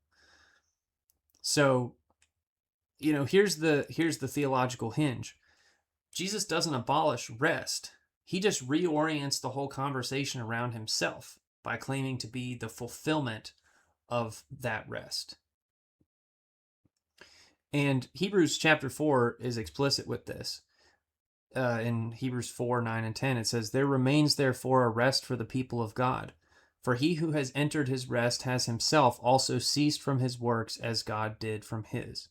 So, here's the theological hinge. Jesus doesn't abolish rest. He just reorients the whole conversation around himself by claiming to be the fulfillment of that rest. And Hebrews chapter 4 is explicit with this. In Hebrews 4, 9, and 10, it says, there remains therefore a rest for the people of God. For he who has entered his rest has himself also ceased from his works as God did from his.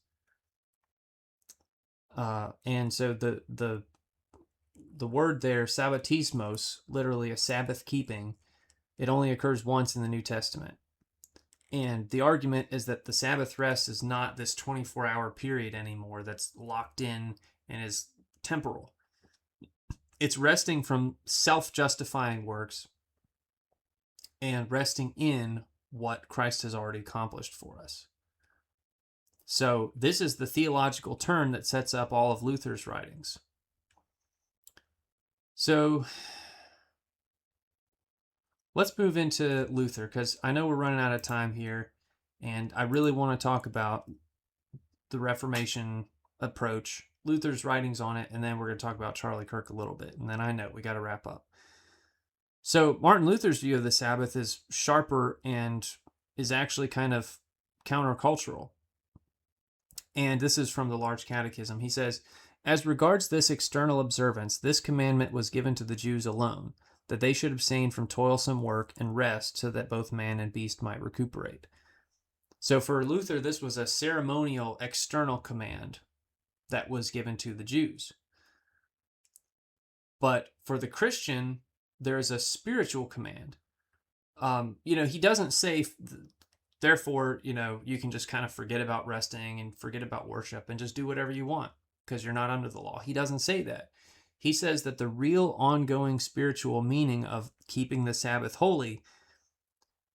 And so the word there, sabbatismos, literally a Sabbath keeping, it only occurs once in the New Testament. And the argument is that the Sabbath rest is not this 24-hour period anymore that's locked in and is temporal. It's resting from self-justifying works and resting in what Christ has already accomplished for us. So this is the theological turn that sets up all of Luther's writings. So let's move into Luther, because I know we're running out of time here, and I really want to talk about the Reformation approach, Luther's writings on it, and then we're going to talk about Charlie Kirk a little bit, and then I know we got to wrap up. So Martin Luther's view of the Sabbath is sharper and is actually kind of countercultural. And this is from the Large Catechism. He says, as regards this external observance, this commandment was given to the Jews alone, that they should abstain from toilsome work and rest so that both man and beast might recuperate. So for Luther, this was a ceremonial external command that was given to the Jews. But for the Christian, there is a spiritual command. He doesn't say, therefore, you can just kind of forget about resting and forget about worship and just do whatever you want because you're not under the law. He doesn't say that. He says that the real ongoing spiritual meaning of keeping the Sabbath holy,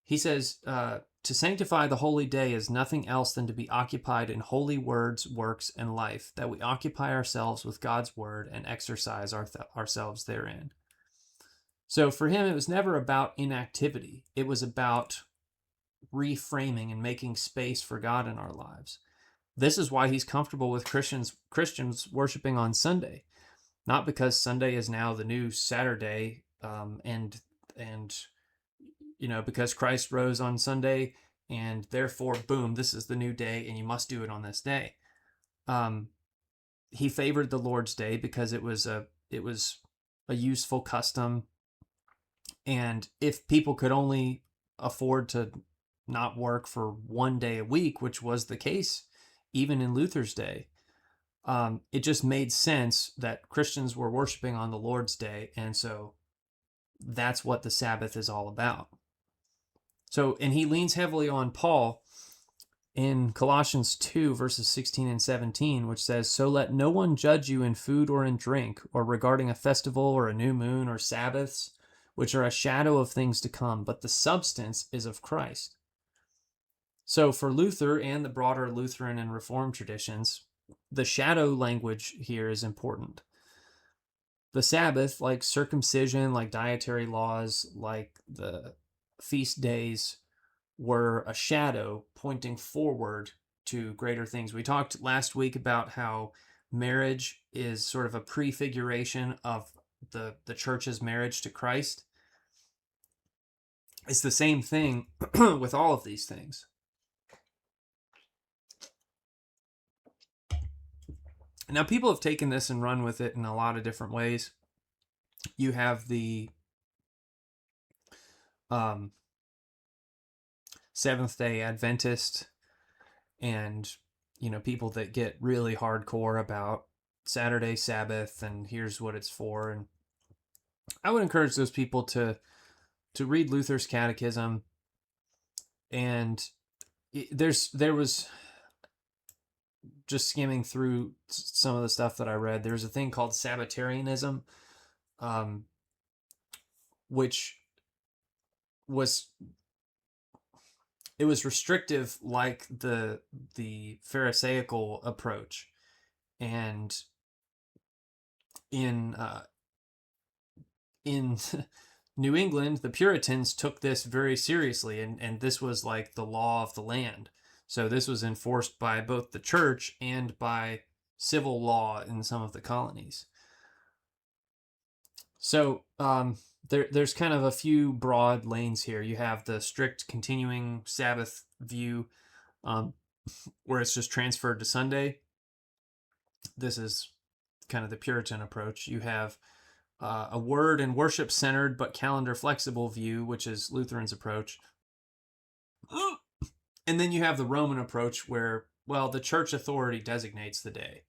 he says, to sanctify the holy day is nothing else than to be occupied in holy words, works, and life, that we occupy ourselves with God's word and exercise ourselves therein. So for him, it was never about inactivity. It was about reframing and making space for God in our lives. This is why he's comfortable with Christians worshiping on Sunday, not because Sunday is now the new Saturday, and because Christ rose on Sunday, and therefore, boom, this is the new day, and you must do it on this day. He favored the Lord's Day because it was a useful custom, and if people could only afford to not work for one day a week, which was the case even in Luther's day, it just made sense that Christians were worshiping on the Lord's Day, and so that's what the Sabbath is all about. So, and he leans heavily on Paul in Colossians 2, verses 16 and 17, which says, so let no one judge you in food or in drink, or regarding a festival or a new moon or Sabbaths, which are a shadow of things to come, but the substance is of Christ. So for Luther and the broader Lutheran and Reformed traditions, the shadow language here is important. The Sabbath, like circumcision, like dietary laws, like the feast days, were a shadow pointing forward to greater things. We talked last week about how marriage is sort of a prefiguration of the church's marriage to Christ. It's the same thing with all of these things. Now, people have taken this and run with it in a lot of different ways. You have the um, Seventh Day Adventist, and people that get really hardcore about Saturday Sabbath and here's what it's for. And I would encourage those people to read Luther's Catechism. And there was, just skimming through some of the stuff that I read, there's a thing called Sabbatarianism, um, which was restrictive, like the Pharisaical approach. And in New England, the Puritans took this very seriously, and this was like the law of the land. So this was enforced by both the church and by civil law in some of the colonies. So there's kind of a few broad lanes here. You have the strict continuing Sabbath view, where it's just transferred to Sunday. This is kind of the Puritan approach. You have a word and worship centered but calendar flexible view, which is Lutherans' approach. And then you have the Roman approach where, well, the church authority designates the day.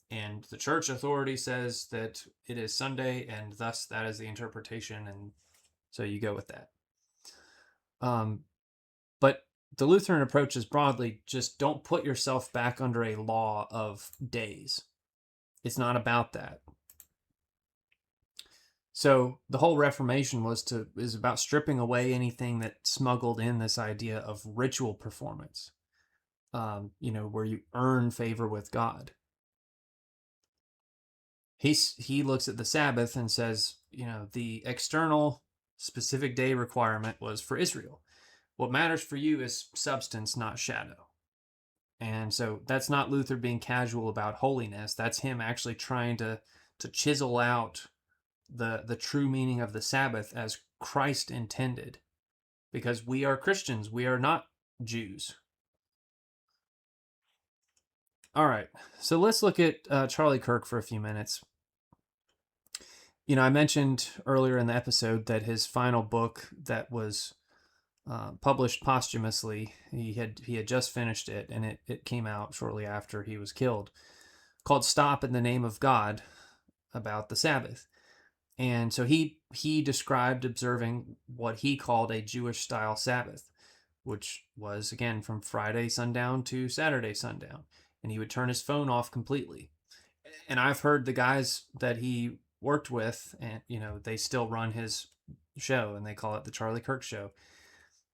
And the church authority says that it is Sunday, and thus that is the interpretation, and so you go with that. But the Lutheran approach is broadly just don't put yourself back under a law of days. It's not about that. So the whole Reformation is about stripping away anything that smuggled in this idea of ritual performance, where you earn favor with God. He looks at the Sabbath and says, the external specific day requirement was for Israel. What matters for you is substance, not shadow. And so that's not Luther being casual about holiness. That's him actually trying to chisel out the true meaning of the Sabbath as Christ intended, because we are Christians, we are not Jews. All right, so let's look at Charlie Kirk for a few minutes. I mentioned earlier in the episode that his final book that was published posthumously, he had just finished it, and it came out shortly after he was killed, called Stop in the Name of God, about the Sabbath. And so he described observing what he called a Jewish-style Sabbath, which was, again, from Friday sundown to Saturday sundown. And he would turn his phone off completely. And I've heard the guys that he worked with, and, they still run his show, and they call it the Charlie Kirk Show.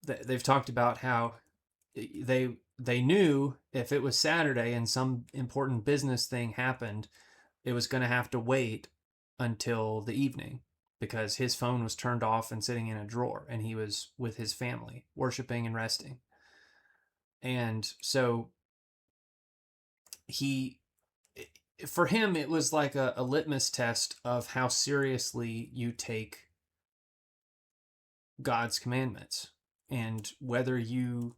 They've talked about how they knew if it was Saturday and some important business thing happened, it was going to have to wait until the evening, because his phone was turned off and sitting in a drawer, and he was with his family worshiping and resting. And so for him, it was like a litmus test of how seriously you take God's commandments, and whether you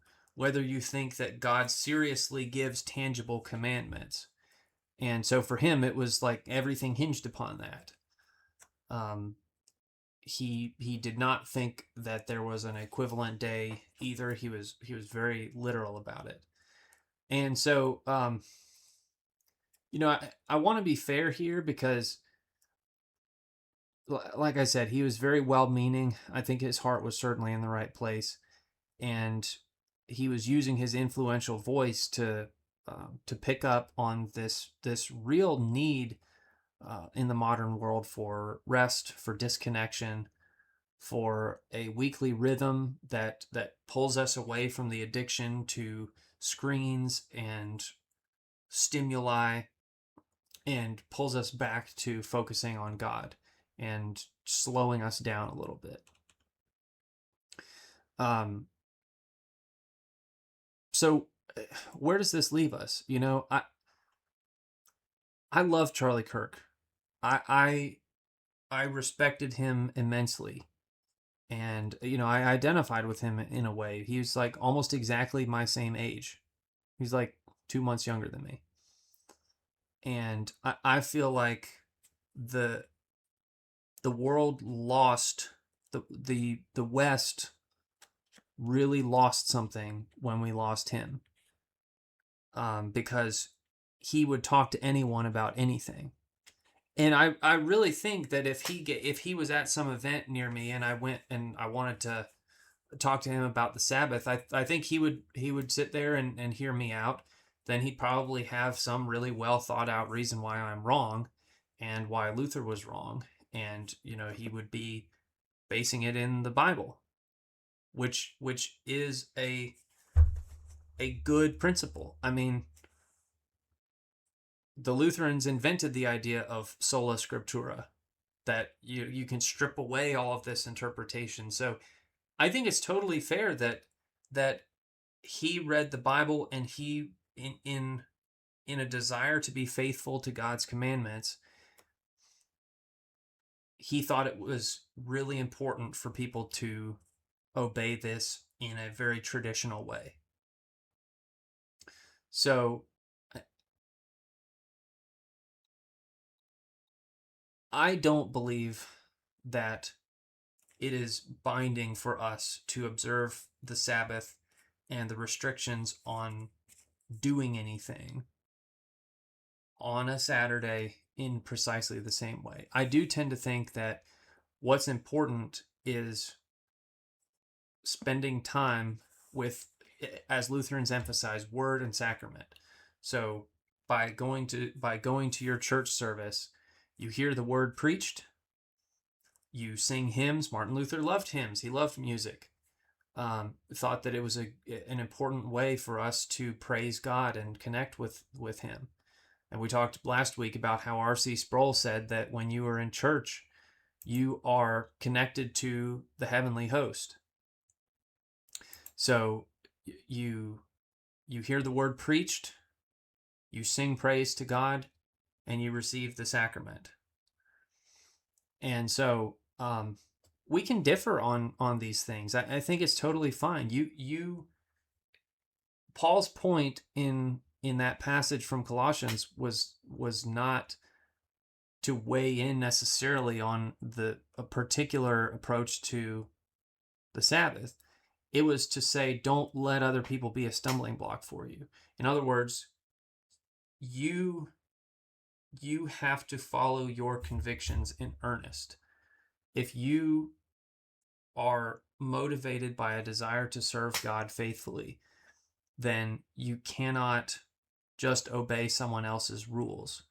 think that God seriously gives tangible commandments. And so for him, it was like everything hinged upon that. He did not think that there was an equivalent day either. He was very literal about it. And so, I want to be fair here, because, like I said, he was very well-meaning. I think his heart was certainly in the right place, and he was using his influential voice to pick up on this real need in the modern world for rest, for disconnection, for a weekly rhythm that pulls us away from the addiction to screens and stimuli, and pulls us back to focusing on God and slowing us down a little bit. So where does this leave us? I love Charlie Kirk. I respected him immensely. And, I identified with him in a way. He was like almost exactly my same age. He's like 2 months younger than me. And I feel like the the world lost the West really lost something when we lost him, because he would talk to anyone about anything. And I really think that if he was at some event near me and I went and I wanted to talk to him about the Sabbath, I think he would sit there and hear me out. Then he'd probably have some really well thought out reason why I'm wrong and why Luther was wrong. And, he would be basing it in the Bible, which is a good principle. I mean, the Lutherans invented the idea of sola scriptura, that you can strip away all of this interpretation. So I think it's totally fair that he read the Bible and he in a desire to be faithful to God's commandments, he thought it was really important for people to obey this in a very traditional way. So I don't believe that it is binding for us to observe the Sabbath and the restrictions on doing anything on a Saturday in precisely the same way. I do tend to think that what's important is spending time with, as Lutherans emphasize, word and sacrament. So by going to your church service, you hear the word preached, you sing hymns. Martin Luther loved hymns. He loved music. Thought that it was an important way for us to praise God and connect with him. And we talked last week about how R.C. Sproul said that when you are in church, you are connected to the heavenly host. So you hear the word preached, you sing praise to God, and you receive the sacrament. And so we can differ on these things. I think it's totally fine. Paul's point in that passage from Colossians was not to weigh in necessarily on a particular approach to the Sabbath. It was to say, don't let other people be a stumbling block for you. In other words, you have to follow your convictions in earnest. If you are motivated by a desire to serve God faithfully, then you cannot just obey someone else's rules.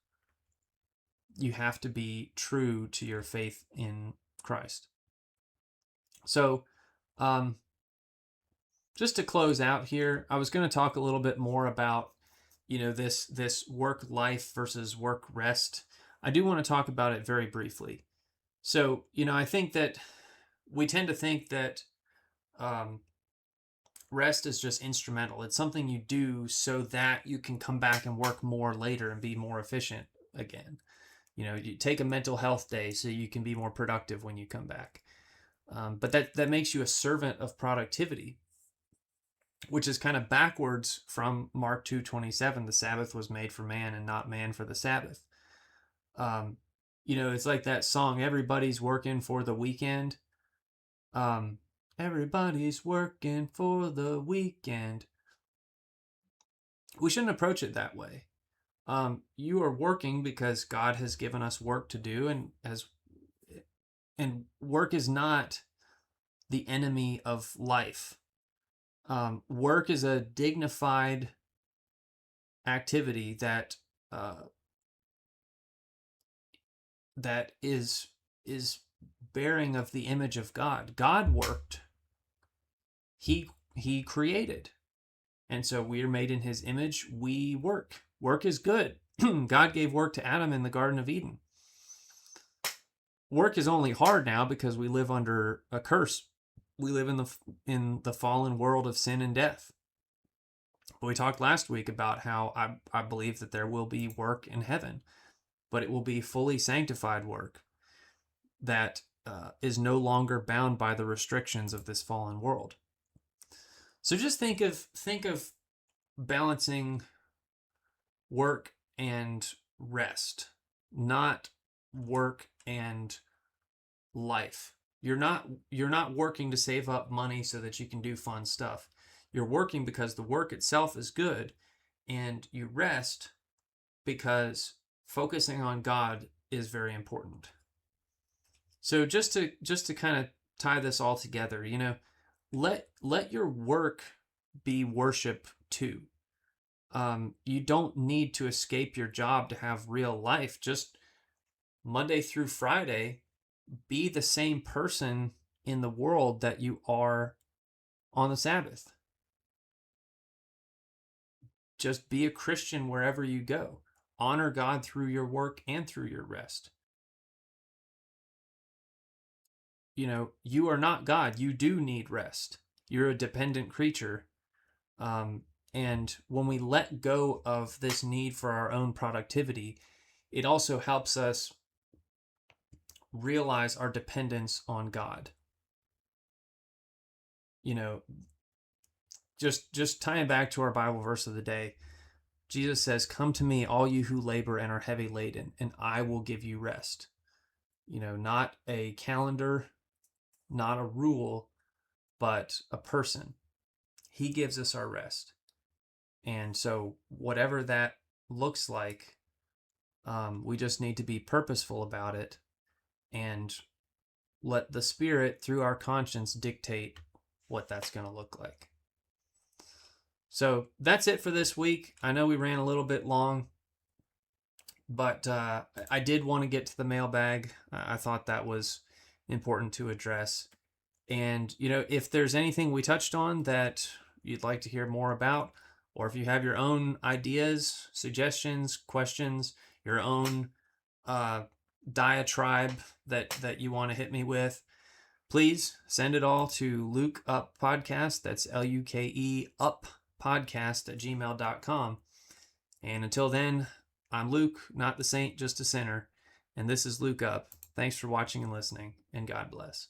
You have to be true to your faith in Christ. So, just to close out here, I was going to talk a little bit more about, this work life versus work rest. I do want to talk about it very briefly. So, I think that we tend to think that rest is just instrumental. It's something you do so that you can come back and work more later and be more efficient again. You take a mental health day so you can be more productive when you come back. But that makes you a servant of productivity, which is kind of backwards from Mark 2:27. The Sabbath was made for man and not man for the Sabbath. It's like that song, everybody's working for the weekend. Everybody's working for the weekend. We shouldn't approach it that way. You are working because God has given us work to do, and work is not the enemy of life. Work is a dignified activity that is bearing of the image of God. God worked. He created. And so we are made in his image. We work. Work is good. God gave work to Adam in the Garden of Eden. Work is only hard now because we live under a curse. We live in the fallen world of sin and death. But we talked last week about how I believe that there will be work in heaven, but it will be fully sanctified work that is no longer bound by the restrictions of this fallen world. So just think of balancing work and rest, not work and life. You're not working to save up money so that you can do fun stuff. You're working because the work itself is good, and you rest because focusing on God is very important. So just to kind of tie this all together, let your work be worship too. You don't need to escape your job to have real life. Just Monday through Friday, be the same person in the world that you are on the Sabbath. Just be a Christian wherever you go. Honor God through your work and through your rest. You are not God. You do need rest. You're a dependent creature. And when we let go of this need for our own productivity, it also helps us realize our dependence on God. Just tying back to our Bible verse of the day, Jesus says, "Come to me, all you who labor and are heavy laden, and I will give you rest." Not a calendar, not a rule, but a person. He gives us our rest. And so whatever that looks like, we just need to be purposeful about it and let the Spirit, through our conscience, dictate what that's going to look like. So that's it for this week. I know we ran a little bit long, but I did want to get to the mailbag. I thought that was important to address. And, if there's anything we touched on that you'd like to hear more about, or if you have your own ideas, suggestions, questions, your own diatribe that you want to hit me with, please send it all to Luke Up Podcast. That's LUKE Up Podcast at gmail.com. And until then, I'm Luke, not the saint, just a sinner. And this is Luke Up. Thanks for watching and listening, and God bless.